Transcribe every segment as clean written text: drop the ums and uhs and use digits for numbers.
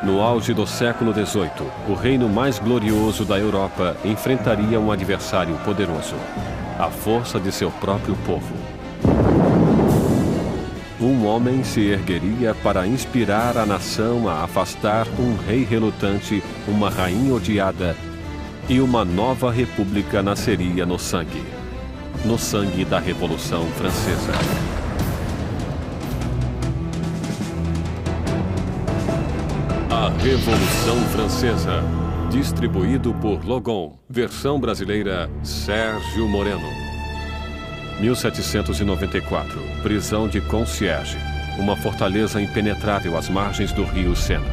No auge do século XVIII, o reino mais glorioso da Europa enfrentaria um adversário poderoso, a força de seu próprio povo. Um homem se ergueria para inspirar a nação a afastar um rei relutante, uma rainha odiada, e uma nova república nasceria no sangue da Revolução Francesa. A Revolução Francesa, distribuído por Logon, versão brasileira Sérgio Moreno. 1794, prisão de Concierge, uma fortaleza impenetrável às margens do rio Sena.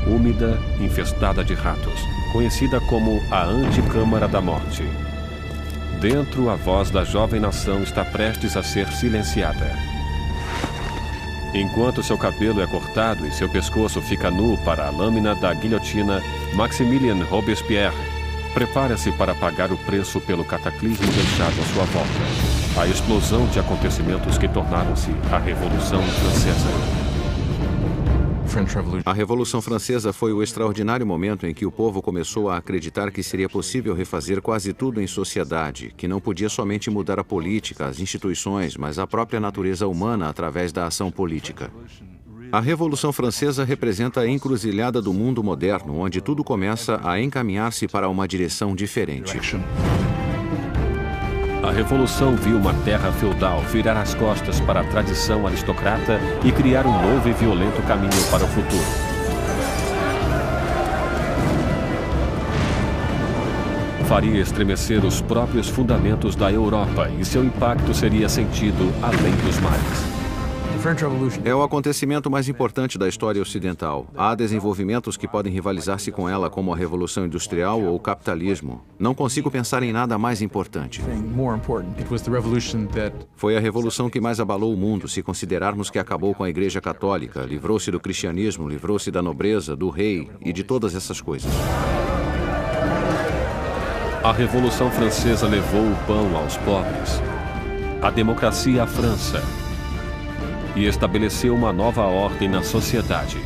Úmida, infestada de ratos, conhecida como a Anticâmara da Morte. Dentro, a voz da jovem nação está prestes a ser silenciada. Enquanto seu cabelo é cortado e seu pescoço fica nu para a lâmina da guilhotina, Maximilien Robespierre prepara-se para pagar o preço pelo cataclismo deixado à sua volta. A explosão de acontecimentos que tornaram-se a Revolução Francesa. A Revolução Francesa foi o extraordinário momento em que o povo começou a acreditar que seria possível refazer quase tudo em sociedade, que não podia somente mudar a política, as instituições, mas a própria natureza humana através da ação política. A Revolução Francesa representa a encruzilhada do mundo moderno, onde tudo começa a encaminhar-se para uma direção diferente. A Revolução viu uma terra feudal virar as costas para a tradição aristocrata e criar um novo e violento caminho para o futuro. Faria estremecer os próprios fundamentos da Europa e seu impacto seria sentido além dos mares. É o acontecimento mais importante da história ocidental. Há desenvolvimentos que podem rivalizar-se com ela, como a Revolução Industrial ou o capitalismo. Não consigo pensar em nada mais importante. Foi a revolução que mais abalou o mundo, se considerarmos que acabou com a Igreja Católica, livrou-se do cristianismo, livrou-se da nobreza, do rei e de todas essas coisas. A Revolução Francesa levou o pão aos pobres, a democracia à França, e estabeleceu uma nova ordem na sociedade.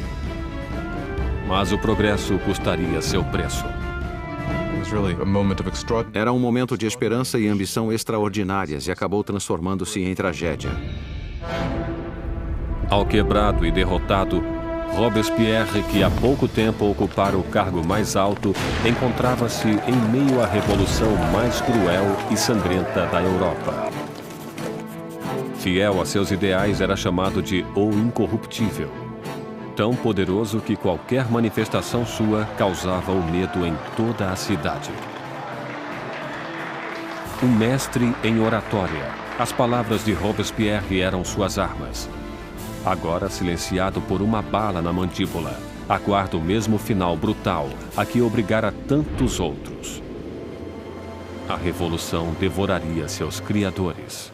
Mas o progresso custaria seu preço. Era um momento de esperança e ambição extraordinárias e acabou transformando-se em tragédia. Alquebrado e derrotado, Robespierre, que há pouco tempo ocupara o cargo mais alto, encontrava-se em meio à revolução mais cruel e sangrenta da Europa. Fiel a seus ideais, era chamado de O Incorruptível. Tão poderoso que qualquer manifestação sua causava o medo em toda a cidade. Um mestre em oratória, as palavras de Robespierre eram suas armas. Agora silenciado por uma bala na mandíbula, aguarda o mesmo final brutal a que obrigara tantos outros. A revolução devoraria seus criadores.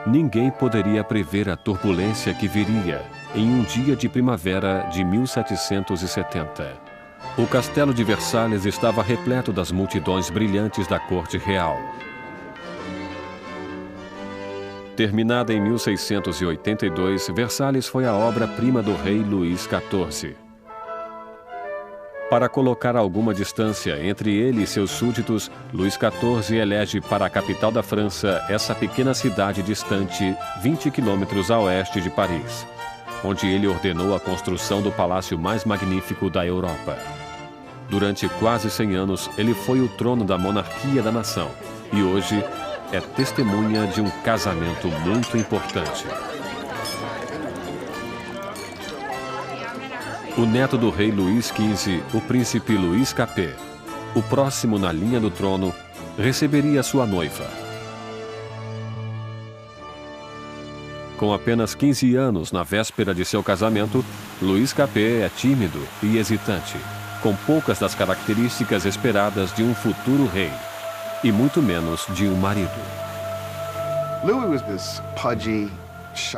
Ninguém poderia prever a turbulência que viria em um dia de primavera de 1770. O castelo de Versalhes estava repleto das multidões brilhantes da corte real. Terminada em 1682, Versalhes foi a obra-prima do rei Luís XIV. Para colocar alguma distância entre ele e seus súditos, Luís XIV elege para a capital da França essa pequena cidade distante 20 quilômetros a oeste de Paris, onde ele ordenou a construção do palácio mais magnífico da Europa. Durante quase 100 anos, ele foi o trono da monarquia da nação e hoje é testemunha de um casamento muito importante. O neto do rei Luís XV, o príncipe Luís Capet, o próximo na linha do trono, receberia sua noiva. Com apenas 15 anos na véspera de seu casamento, Luís Capet é tímido e hesitante, com poucas das características esperadas de um futuro rei, e muito menos de um marido.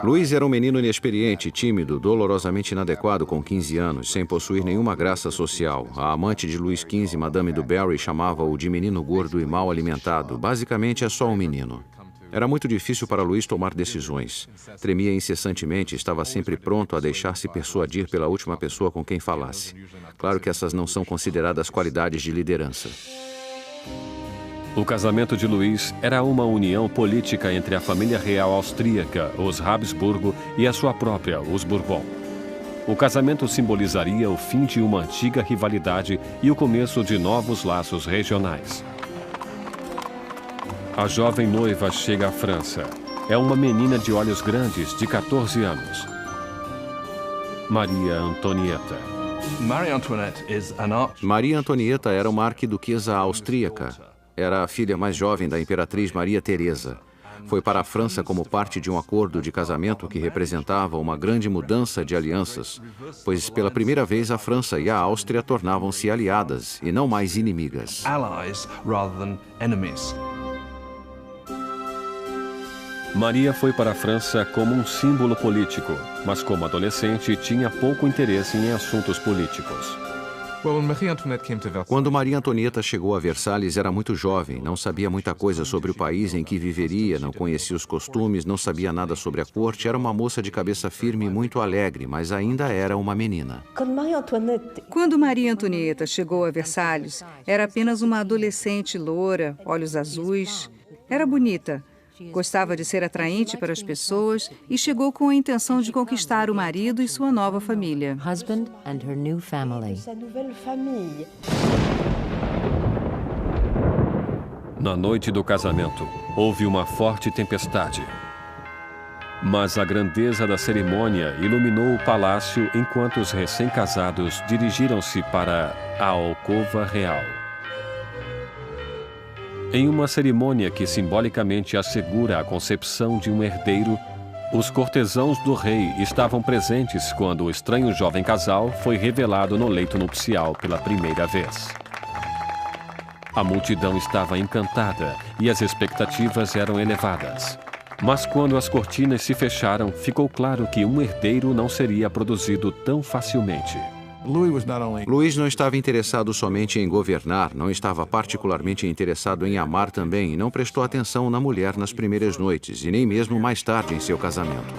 Luís era um menino inexperiente, tímido, dolorosamente inadequado com 15 anos, sem possuir nenhuma graça social. A amante de Luís XV, Madame du Barry, chamava-o de menino gordo e mal alimentado. Basicamente, é só um menino. Era muito difícil para Luís tomar decisões. Tremia incessantemente e estava sempre pronto a deixar-se persuadir pela última pessoa com quem falasse. Claro que essas não são consideradas qualidades de liderança. O casamento de Luís era uma união política entre a família real austríaca, os Habsburgo, e a sua própria, os Bourbon. O casamento simbolizaria o fim de uma antiga rivalidade e o começo de novos laços regionais. A jovem noiva chega à França. É uma menina de olhos grandes, de 14 anos. Maria Antonieta. Maria Antonieta era uma arquiduquesa austríaca. Era a filha mais jovem da imperatriz Maria Teresa. Foi para a França como parte de um acordo de casamento que representava uma grande mudança de alianças, pois pela primeira vez a França e a Áustria tornavam-se aliadas e não mais inimigas. Maria foi para a França como um símbolo político, mas como adolescente tinha pouco interesse em assuntos políticos. Quando Maria Antonieta chegou a Versalhes, era muito jovem, não sabia muita coisa sobre o país em que viveria, não conhecia os costumes, não sabia nada sobre a corte, era uma moça de cabeça firme e muito alegre, mas ainda era uma menina. Quando Maria Antonieta chegou a Versalhes, era apenas uma adolescente loura, olhos azuis. Era bonita. Gostava de ser atraente para as pessoas e chegou com a intenção de conquistar o marido e sua nova família. Na noite do casamento, houve uma forte tempestade. Mas a grandeza da cerimônia iluminou o palácio enquanto os recém-casados dirigiram-se para a alcova real. Em uma cerimônia que simbolicamente assegura a concepção de um herdeiro, os cortesãos do rei estavam presentes quando o estranho jovem casal foi revelado no leito nupcial pela primeira vez. A multidão estava encantada e as expectativas eram elevadas. Mas quando as cortinas se fecharam, ficou claro que um herdeiro não seria produzido tão facilmente. Luís não estava interessado somente em governar, não estava particularmente interessado em amar também e não prestou atenção na mulher nas primeiras noites e nem mesmo mais tarde em seu casamento.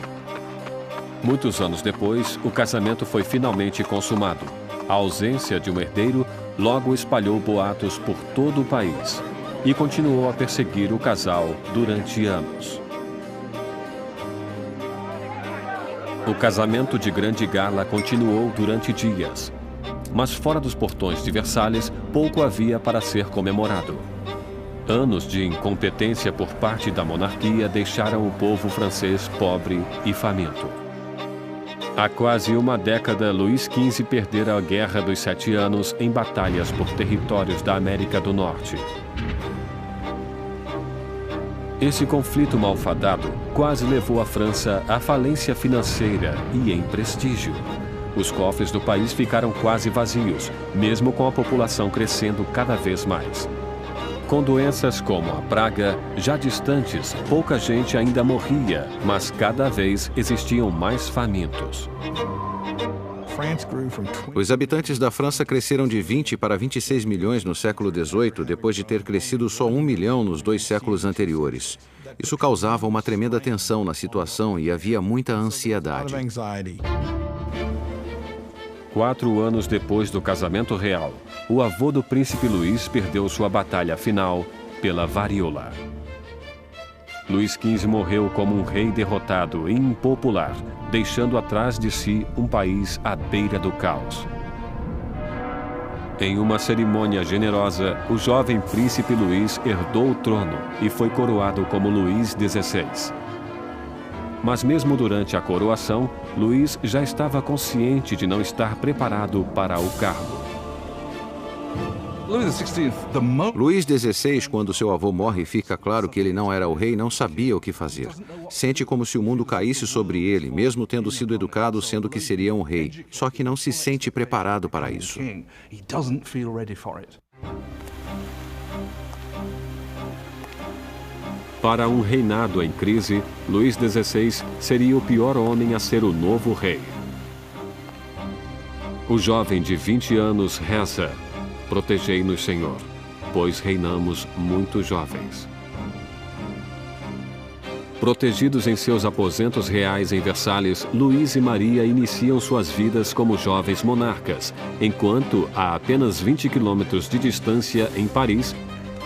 Muitos anos depois, o casamento foi finalmente consumado. A ausência de um herdeiro logo espalhou boatos por todo o país e continuou a perseguir o casal durante anos. O casamento de grande gala continuou durante dias, mas fora dos portões de Versalhes, pouco havia para ser comemorado. Anos de incompetência por parte da monarquia deixaram o povo francês pobre e faminto. Há quase uma década, Luís XV perdera a Guerra dos 7 Anos em batalhas por territórios da América do Norte. Esse conflito malfadado quase levou a França à falência financeira e em prestígio. Os cofres do país ficaram quase vazios, mesmo com a população crescendo cada vez mais. Com doenças como a praga, já distantes, pouca gente ainda morria, mas cada vez existiam mais famintos. Os habitantes da França cresceram de 20 para 26 milhões no século XVIII, depois de ter crescido só 1 milhão nos 2 séculos anteriores. Isso causava uma tremenda tensão na situação e havia muita ansiedade. 4 anos depois do casamento real, o avô do príncipe Luís perdeu sua batalha final pela varíola. Luís XV morreu como um rei derrotado e impopular, deixando atrás de si um país à beira do caos. Em uma cerimônia generosa, o jovem príncipe Luís herdou o trono e foi coroado como Luís XVI. Mas mesmo durante a coroação, Luís já estava consciente de não estar preparado para o cargo. Luís XVI, quando seu avô morre e fica claro que ele não era o rei, não sabia o que fazer. Sente como se o mundo caísse sobre ele, mesmo tendo sido educado sendo que seria um rei. Só que não se sente preparado para isso. Para um reinado em crise, Luís XVI seria o pior homem a ser o novo rei. O jovem de 20 anos reza: "Protegei-nos, Senhor, pois reinamos muito jovens." Protegidos em seus aposentos reais em Versalhes, Luís e Maria iniciam suas vidas como jovens monarcas, enquanto, a apenas 20 quilômetros de distância, em Paris,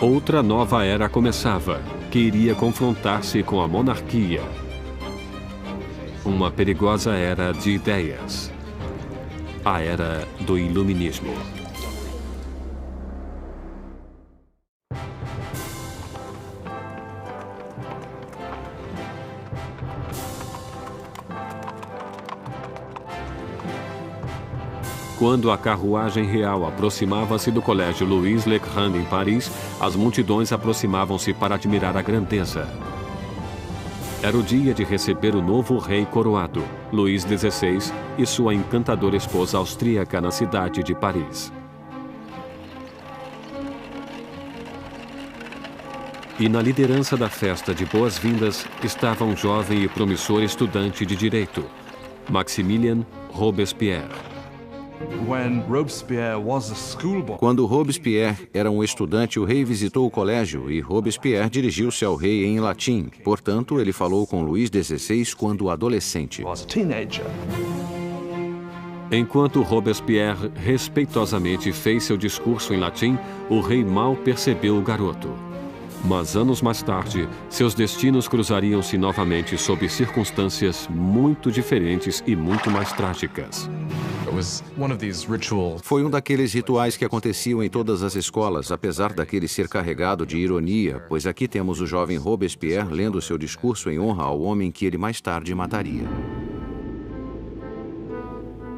outra nova era começava, que iria confrontar-se com a monarquia. Uma perigosa era de ideias. A era do iluminismo. Quando a carruagem real aproximava-se do Colégio Louis Le Grand em Paris, as multidões aproximavam-se para admirar a grandeza. Era o dia de receber o novo rei coroado, Luís XVI, e sua encantadora esposa austríaca na cidade de Paris. E na liderança da festa de boas-vindas estava um jovem e promissor estudante de direito, Maximilien Robespierre. Quando Robespierre era um estudante, o rei visitou o colégio e Robespierre dirigiu-se ao rei em latim. Portanto, ele falou com Luís XVI quando adolescente. Enquanto Robespierre respeitosamente fez seu discurso em latim, o rei mal percebeu o garoto. Mas anos mais tarde, seus destinos cruzariam-se novamente sob circunstâncias muito diferentes e muito mais trágicas. Foi um daqueles rituais que aconteciam em todas as escolas, apesar daquele ser carregado de ironia, pois aqui temos o jovem Robespierre lendo seu discurso em honra ao homem que ele mais tarde mataria.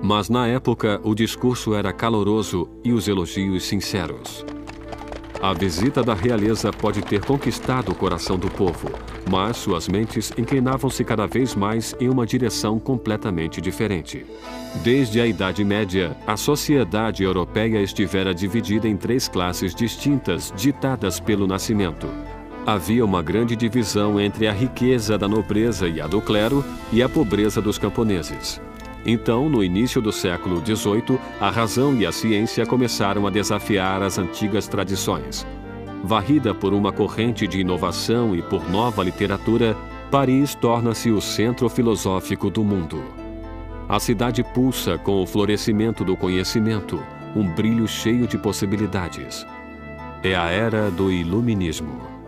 Mas na época, o discurso era caloroso e os elogios sinceros. A visita da realeza pode ter conquistado o coração do povo, mas suas mentes inclinavam-se cada vez mais em uma direção completamente diferente. Desde a Idade Média, a sociedade europeia estivera dividida em 3 classes distintas, ditadas pelo nascimento. Havia uma grande divisão entre a riqueza da nobreza e a do clero e a pobreza dos camponeses. Então, no início do século XVIII, a razão e a ciência começaram a desafiar as antigas tradições. Varrida por uma corrente de inovação e por nova literatura, Paris torna-se o centro filosófico do mundo. A cidade pulsa com o florescimento do conhecimento, um brilho cheio de possibilidades. É a era do iluminismo.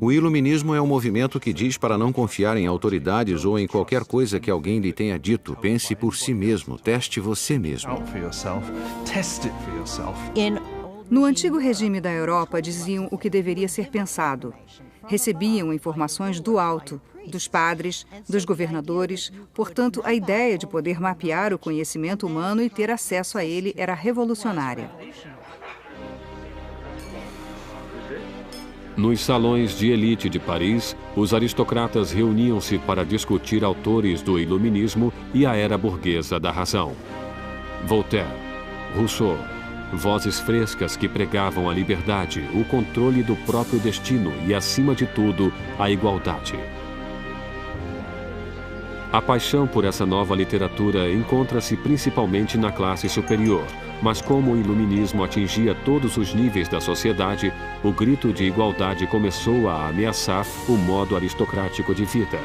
O iluminismo é um movimento que diz para não confiar em autoridades ou em qualquer coisa que alguém lhe tenha dito. Pense por si mesmo, teste você mesmo. No antigo regime da Europa, diziam o que deveria ser pensado. Recebiam informações do alto, dos padres, dos governadores. Portanto, a ideia de poder mapear o conhecimento humano e ter acesso a ele era revolucionária. Nos salões de elite de Paris, os aristocratas reuniam-se para discutir autores do iluminismo e a era burguesa da razão. Voltaire, Rousseau, vozes frescas que pregavam a liberdade, o controle do próprio destino e, acima de tudo, a igualdade. A paixão por essa nova literatura encontra-se principalmente na classe superior, mas como o iluminismo atingia todos os níveis da sociedade, o grito de igualdade começou a ameaçar o modo aristocrático de vida.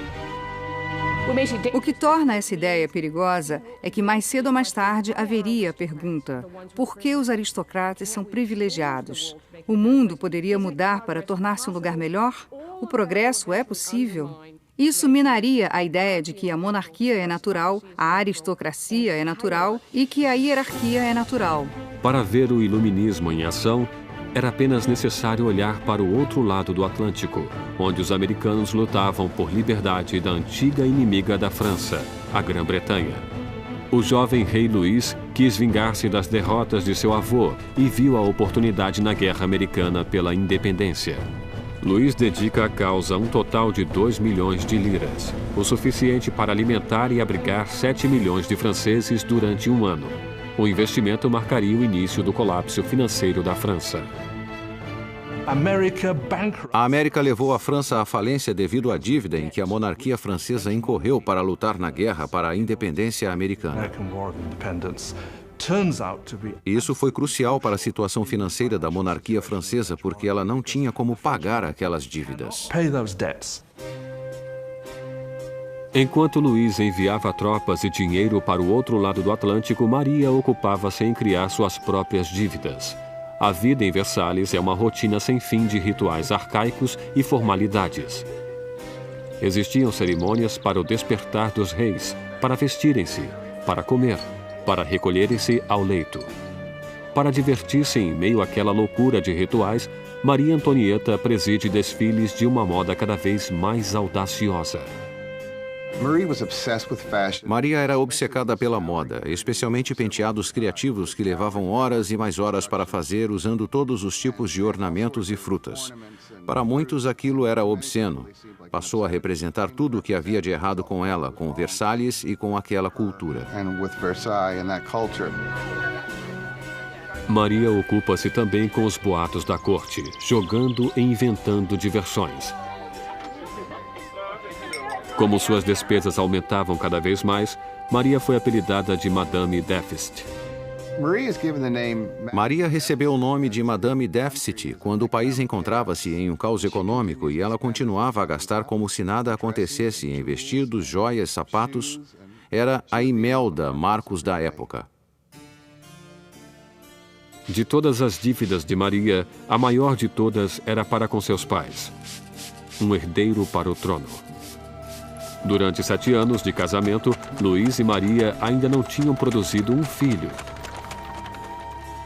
O que torna essa ideia perigosa é que mais cedo ou mais tarde haveria a pergunta: por que os aristocratas são privilegiados? O mundo poderia mudar para tornar-se um lugar melhor? O progresso é possível? Isso minaria a ideia de que a monarquia é natural, a aristocracia é natural e que a hierarquia é natural. Para ver o iluminismo em ação, era apenas necessário olhar para o outro lado do Atlântico, onde os americanos lutavam por liberdade da antiga inimiga da França, a Grã-Bretanha. O jovem rei Luís quis vingar-se das derrotas de seu avô e viu a oportunidade na Guerra Americana pela Independência. Luís dedica à causa um total de 2 milhões de liras, o suficiente para alimentar e abrigar 7 milhões de franceses durante um ano. O investimento marcaria o início do colapso financeiro da França. A América levou a França à falência devido à dívida em que a monarquia francesa incorreu para lutar na guerra para a independência americana. Isso foi crucial para a situação financeira da monarquia francesa, porque ela não tinha como pagar aquelas dívidas. Enquanto Luís enviava tropas e dinheiro para o outro lado do Atlântico, Maria ocupava-se em criar suas próprias dívidas. A vida em Versalhes é uma rotina sem fim de rituais arcaicos e formalidades. Existiam cerimônias para o despertar dos reis, para vestirem-se, para comer, para recolherem-se ao leito. Para divertir-se em meio àquela loucura de rituais, Maria Antonieta preside desfiles de uma moda cada vez mais audaciosa. Maria era obcecada pela moda, especialmente penteados criativos que levavam horas e mais horas para fazer, usando todos os tipos de ornamentos e frutas. Para muitos, aquilo era obsceno. Passou a representar tudo o que havia de errado com ela, com Versalhes e com aquela cultura. Maria ocupa-se também com os boatos da corte, jogando e inventando diversões. Como suas despesas aumentavam cada vez mais, Maria foi apelidada de Madame Déficit. Maria recebeu o nome de Madame Déficit quando o país encontrava-se em um caos econômico e ela continuava a gastar como se nada acontecesse em vestidos, joias, sapatos. Era a Imelda Marcos da época. De todas as dívidas de Maria, a maior de todas era para com seus pais. Um herdeiro para o trono. Durante 7 anos de casamento, Luís e Maria ainda não tinham produzido um filho.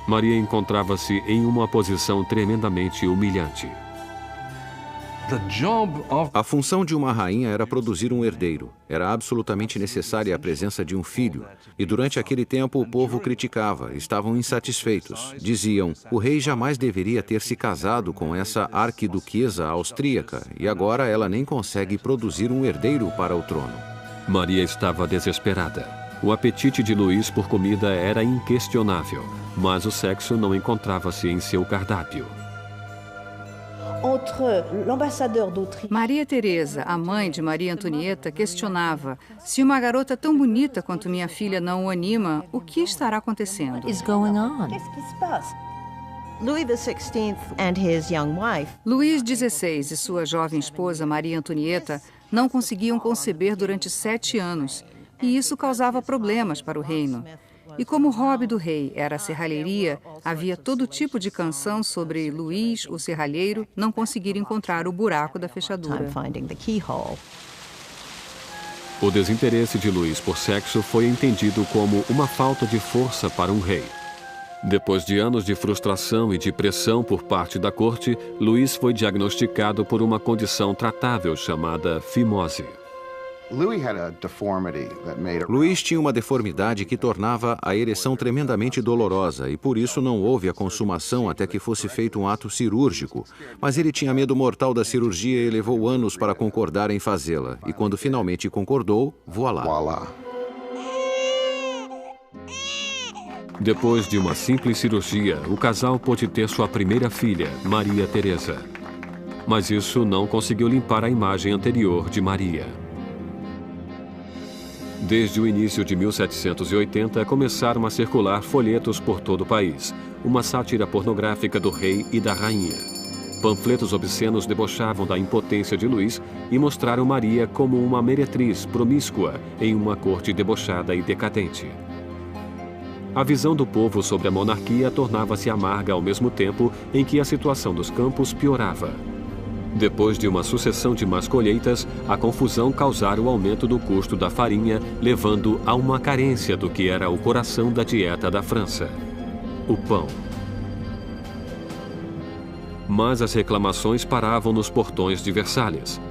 Maria encontrava-se em uma posição tremendamente humilhante. A função de uma rainha era produzir um herdeiro. Era absolutamente necessária a presença de um filho. E durante aquele tempo o povo criticava, estavam insatisfeitos. Diziam, o rei jamais deveria ter se casado com essa arquiduquesa austríaca e agora ela nem consegue produzir um herdeiro para o trono. Maria estava desesperada. O apetite de Luís por comida era inquestionável, mas o sexo não encontrava-se em seu cardápio. Maria Teresa, a mãe de Maria Antonieta, questionava: se uma garota tão bonita quanto minha filha não o anima, o que estará acontecendo? Luís XVI e sua jovem esposa Maria Antonieta não conseguiam conceber durante 7 anos, e isso causava problemas para o reino. E como o hobby do rei era a serralheria, havia todo tipo de canção sobre Luís, o serralheiro, não conseguir encontrar o buraco da fechadura. O desinteresse de Luís por sexo foi entendido como uma falta de força para um rei. Depois de anos de frustração e de pressão por parte da corte, Luís foi diagnosticado por uma condição tratável chamada fimose. Luís tinha uma deformidade que tornava a ereção tremendamente dolorosa e por isso não houve a consumação até que fosse feito um ato cirúrgico. Mas ele tinha medo mortal da cirurgia e levou anos para concordar em fazê-la. E quando finalmente concordou, voilá. Depois de uma simples cirurgia, o casal pôde ter sua primeira filha, Maria Teresa. Mas isso não conseguiu limpar a imagem anterior de Maria. Desde o início de 1780, começaram a circular folhetos por todo o país, uma sátira pornográfica do rei e da rainha. Panfletos obscenos debochavam da impotência de Luís e mostraram Maria como uma meretriz promíscua em uma corte debochada e decadente. A visão do povo sobre a monarquia tornava-se amarga ao mesmo tempo em que a situação dos campos piorava. Depois de uma sucessão de más colheitas, a confusão causara o aumento do custo da farinha, levando a uma carência do que era o coração da dieta da França: o pão. Mas as reclamações paravam nos portões de Versalhes.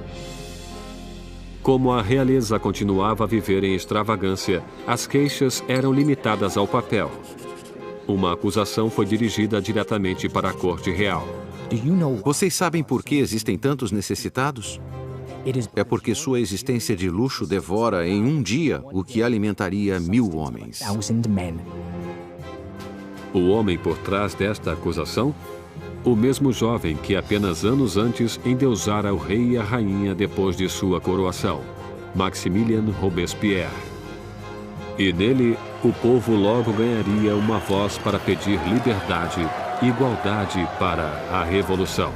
Como a realeza continuava a viver em extravagância, as queixas eram limitadas ao papel. Uma acusação foi dirigida diretamente para a corte real. Vocês sabem por que existem tantos necessitados? É porque sua existência de luxo devora em um dia o que alimentaria 1000 homens. O homem por trás desta acusação? O mesmo jovem que apenas anos antes endeusara o rei e a rainha depois de sua coroação, Maximilien Robespierre. E nele, o povo logo ganharia uma voz para pedir liberdade e igualdade para a revolução.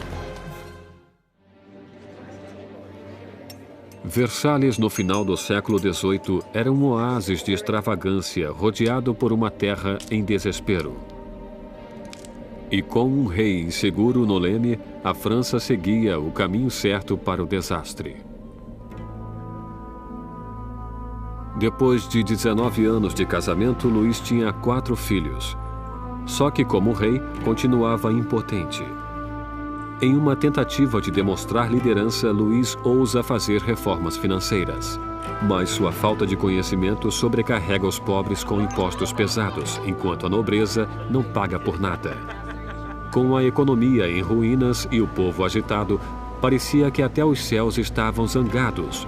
Versalhes, no final do século XVIII, era um oásis de extravagância rodeado por uma terra em desespero. E com um rei inseguro no leme, a França seguia o caminho certo para o desastre. Depois de 19 anos de casamento, Luís tinha 4 filhos. Só que, como rei, continuava impotente. Em uma tentativa de demonstrar liderança, Luís ousa fazer reformas financeiras. Mas sua falta de conhecimento sobrecarrega os pobres com impostos pesados, enquanto a nobreza não paga por nada. Com a economia em ruínas e o povo agitado, parecia que até os céus estavam zangados,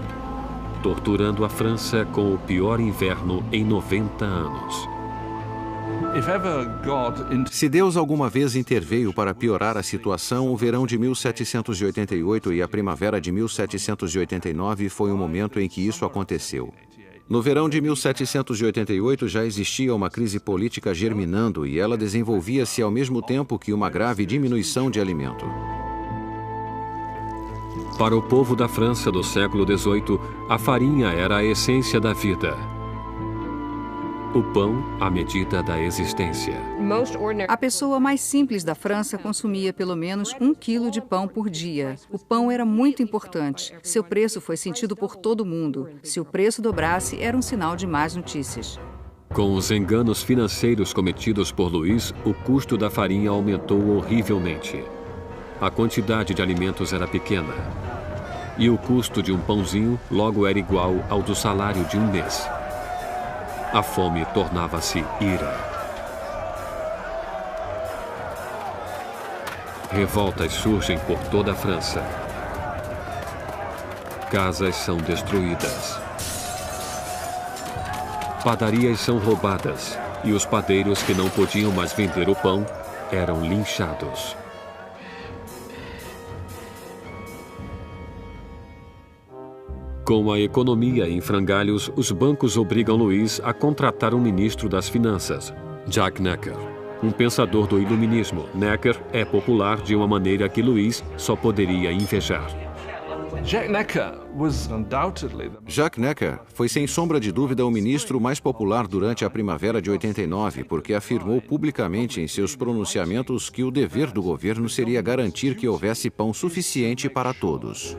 torturando a França com o pior inverno em 90 anos. Se Deus alguma vez interveio para piorar a situação, o verão de 1788 e a primavera de 1789 foi o momento em que isso aconteceu. No verão de 1788 já existia uma crise política germinando e ela desenvolvia-se ao mesmo tempo que uma grave diminuição de alimento. Para o povo da França do século XVIII, a farinha era a essência da vida. O pão, a medida da existência. A pessoa mais simples da França consumia pelo menos 1 quilo de pão por dia. O pão era muito importante. Seu preço foi sentido por todo mundo. Se o preço dobrasse, era um sinal de más notícias. Com os enganos financeiros cometidos por Luís, o custo da farinha aumentou horrivelmente. A quantidade de alimentos era pequena. E o custo de um pãozinho logo era igual ao do salário de um mês. A fome tornava-se ira. Revoltas surgem por toda a França. Casas são destruídas. Padarias são roubadas e os padeiros que não podiam mais vender o pão eram linchados. Com a economia em frangalhos, os bancos obrigam Luís a contratar um ministro das finanças, Jacques Necker, um pensador do iluminismo. Necker é popular de uma maneira que Luís só poderia invejar. Jacques Necker foi sem sombra de dúvida o ministro mais popular durante a primavera de 89, porque afirmou publicamente em seus pronunciamentos que o dever do governo seria garantir que houvesse pão suficiente para todos.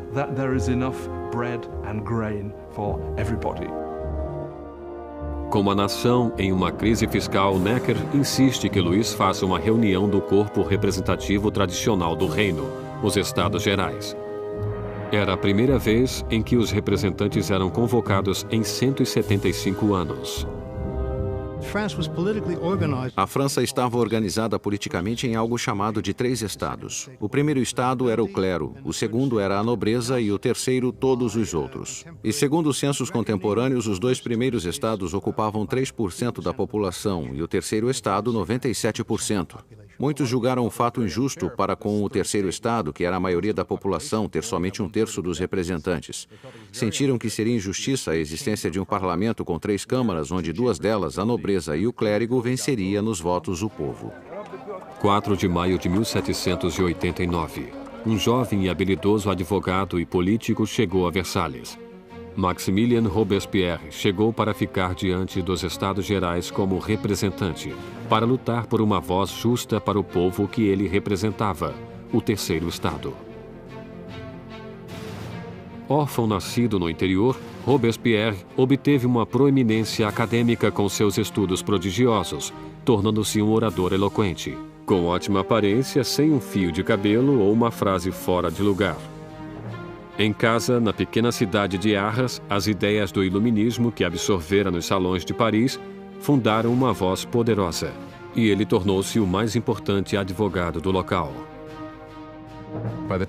Como a nação em uma crise fiscal, Necker insiste que Luís faça uma reunião do corpo representativo tradicional do reino, os Estados Gerais. Era a primeira vez em que os representantes eram convocados em 175 anos. A França estava organizada politicamente em algo chamado de 3 estados. O primeiro estado era o clero, o segundo era a nobreza e o terceiro todos os outros. E segundo os censos contemporâneos, os 2 primeiros estados ocupavam 3% da população e o terceiro estado 97%. Muitos julgaram o fato injusto para com o terceiro estado, que era a maioria da população, ter somente 1/3 dos representantes. Sentiram que seria injustiça a existência de um parlamento com 3 câmaras, onde 2 delas, a nobreza e o clérigo, venceria nos votos o povo. 4 de maio de 1789. Um jovem e habilidoso advogado e político chegou a Versalhes. Maximilien Robespierre chegou para ficar diante dos Estados Gerais como representante, para lutar por uma voz justa para o povo que ele representava, o terceiro Estado. Órfão nascido no interior, Robespierre obteve uma proeminência acadêmica com seus estudos prodigiosos, tornando-se um orador eloquente, com ótima aparência, sem um fio de cabelo ou uma frase fora de lugar. Em casa, na pequena cidade de Arras, as ideias do iluminismo que absorvera nos salões de Paris fundaram uma voz poderosa, e ele tornou-se o mais importante advogado do local.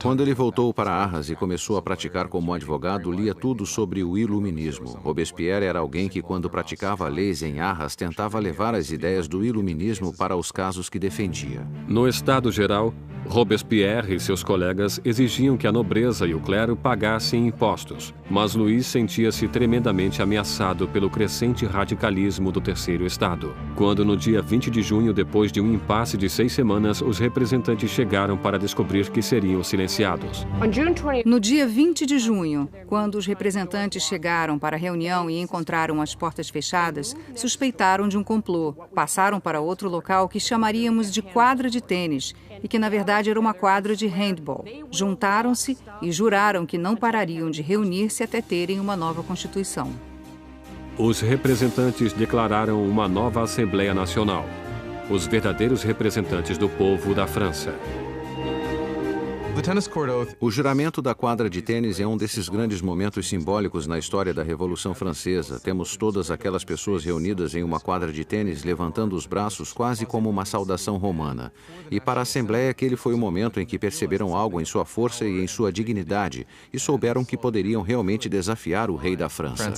Quando ele voltou para Arras e começou a praticar como advogado, lia tudo sobre o iluminismo. Robespierre era alguém que, quando praticava leis em Arras, tentava levar as ideias do iluminismo para os casos que defendia. No Estado Geral, Robespierre e seus colegas exigiam que a nobreza e o clero pagassem impostos, mas Luís sentia-se tremendamente ameaçado pelo crescente radicalismo do Terceiro Estado. Quando, no dia 20 de junho, depois de um impasse de 6 semanas, os representantes chegaram para descobrir que seriam silenciados. No dia 20 de junho, quando os representantes chegaram para a reunião e encontraram as portas fechadas, suspeitaram de um complô. Passaram para outro local que chamaríamos de quadra de tênis e que, na verdade, era uma quadra de handball. Juntaram-se e juraram que não parariam de reunir-se até terem uma nova Constituição. Os representantes declararam uma nova Assembleia Nacional, os verdadeiros representantes do povo da França. O juramento da quadra de tênis é um desses grandes momentos simbólicos na história da Revolução Francesa. Temos todas aquelas pessoas reunidas em uma quadra de tênis levantando os braços quase como uma saudação romana. E para a Assembleia aquele foi o momento em que perceberam algo em sua força e em sua dignidade e souberam que poderiam realmente desafiar o rei da França.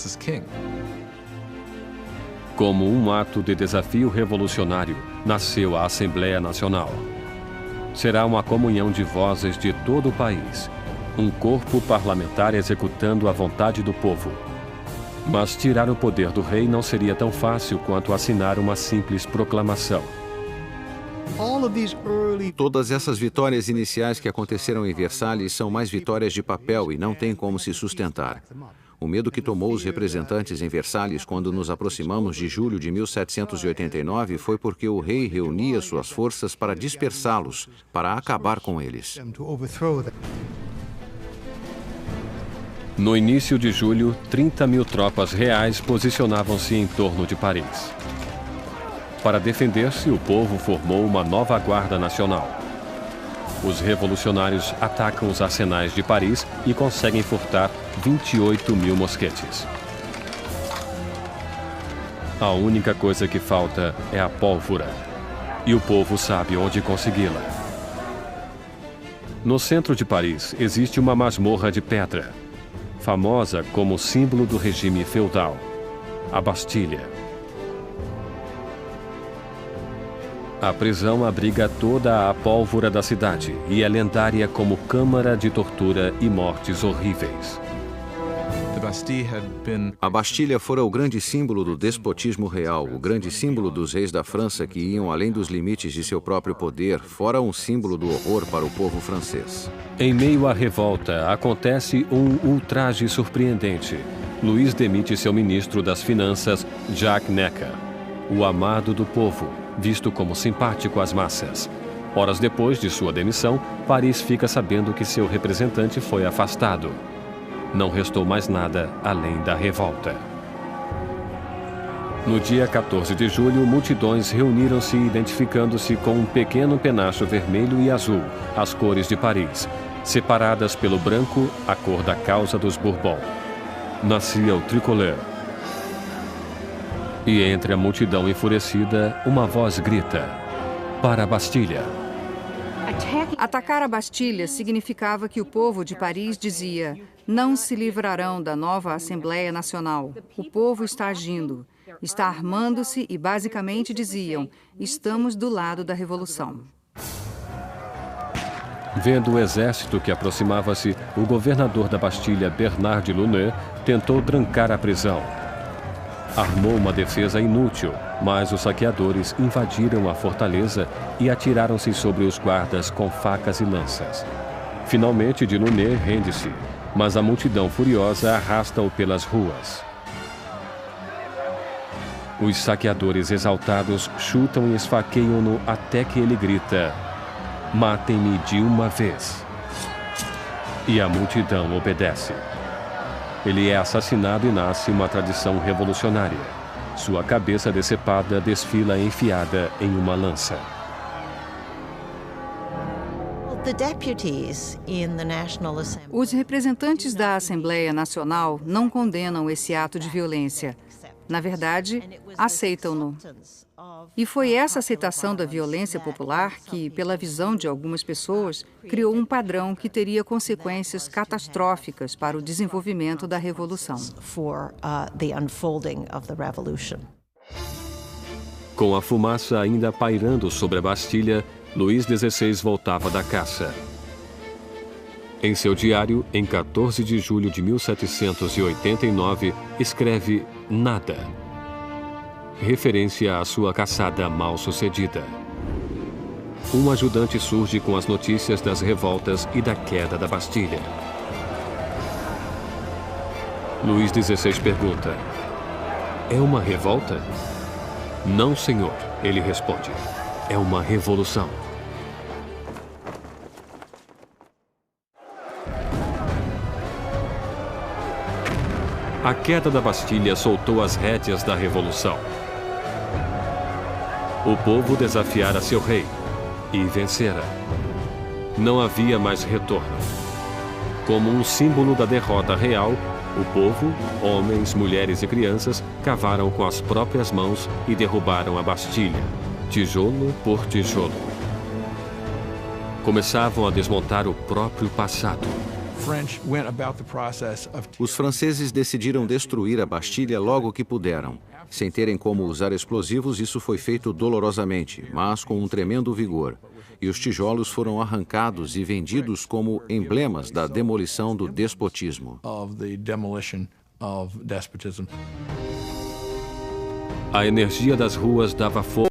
Como um ato de desafio revolucionário, nasceu a Assembleia Nacional. Será uma comunhão de vozes de todo o país, um corpo parlamentar executando a vontade do povo. Mas tirar o poder do rei não seria tão fácil quanto assinar uma simples proclamação. Todas essas vitórias iniciais que aconteceram em Versalhes são mais vitórias de papel e não têm como se sustentar. O medo que tomou os representantes em Versalhes quando nos aproximamos de julho de 1789 foi porque o rei reunia suas forças para dispersá-los, para acabar com eles. No início de julho, 30 mil tropas reais posicionavam-se em torno de Paris. Para defender-se, o povo formou uma nova Guarda Nacional. Os revolucionários atacam os arsenais de Paris e conseguem furtar 28 mil mosquetes. A única coisa que falta é a pólvora, e o povo sabe onde consegui-la. No centro de Paris existe uma masmorra de pedra, famosa como símbolo do regime feudal, a Bastilha. A prisão abriga toda a pólvora da cidade e é lendária como câmara de tortura e mortes horríveis. A Bastilha fora o grande símbolo do despotismo real, o grande símbolo dos reis da França que iam além dos limites de seu próprio poder, fora um símbolo do horror para o povo francês. Em meio à revolta, acontece um ultraje surpreendente. Luís demite seu ministro das Finanças, Jacques Necker, o amado do povo, visto como simpático às massas. Horas depois de sua demissão, Paris fica sabendo que seu representante foi afastado. Não restou mais nada além da revolta. No dia 14 de julho, multidões reuniram-se identificando-se com um pequeno penacho vermelho e azul, as cores de Paris, separadas pelo branco, a cor da causa dos Bourbon. Nascia o tricolor. E entre a multidão enfurecida, uma voz grita: para a Bastilha! Atacar a Bastilha significava que o povo de Paris dizia: não se livrarão da nova Assembleia Nacional. O povo está agindo, está armando-se e basicamente diziam: estamos do lado da revolução. Vendo o exército que aproximava-se, o governador da Bastilha, Bernard de Launay, tentou trancar a prisão. Armou uma defesa inútil, mas os saqueadores invadiram a fortaleza e atiraram-se sobre os guardas com facas e lanças. Finalmente, de Launay rende-se, mas a multidão furiosa arrasta-o pelas ruas. Os saqueadores exaltados chutam e esfaqueiam-no até que ele grita: matem-me de uma vez. E a multidão obedece. Ele é assassinado e nasce uma tradição revolucionária. Sua cabeça decepada desfila enfiada em uma lança. Os representantes da Assembleia Nacional não condenam esse ato de violência. Na verdade, aceitam-no. E foi essa aceitação da violência popular que, pela visão de algumas pessoas, criou um padrão que teria consequências catastróficas para o desenvolvimento da Revolução. Com a fumaça ainda pairando sobre a Bastilha, Luís XVI voltava da caça. Em seu diário, em 14 de julho de 1789, escreve nada, referência à sua caçada mal sucedida. Um ajudante surge com as notícias das revoltas e da queda da Bastilha. Luís XVI pergunta: é uma revolta? Não, senhor, ele responde. É uma revolução. A queda da Bastilha soltou as rédeas da revolução. O povo desafiara seu rei e vencera. Não havia mais retorno. Como um símbolo da derrota real, o povo, homens, mulheres e crianças, cavaram com as próprias mãos e derrubaram a Bastilha, tijolo por tijolo. Começavam a desmontar o próprio passado. Os franceses decidiram destruir a Bastilha logo que puderam. Sem terem como usar explosivos, isso foi feito dolorosamente, mas com um tremendo vigor. E os tijolos foram arrancados e vendidos como emblemas da demolição do despotismo. A energia das ruas dava força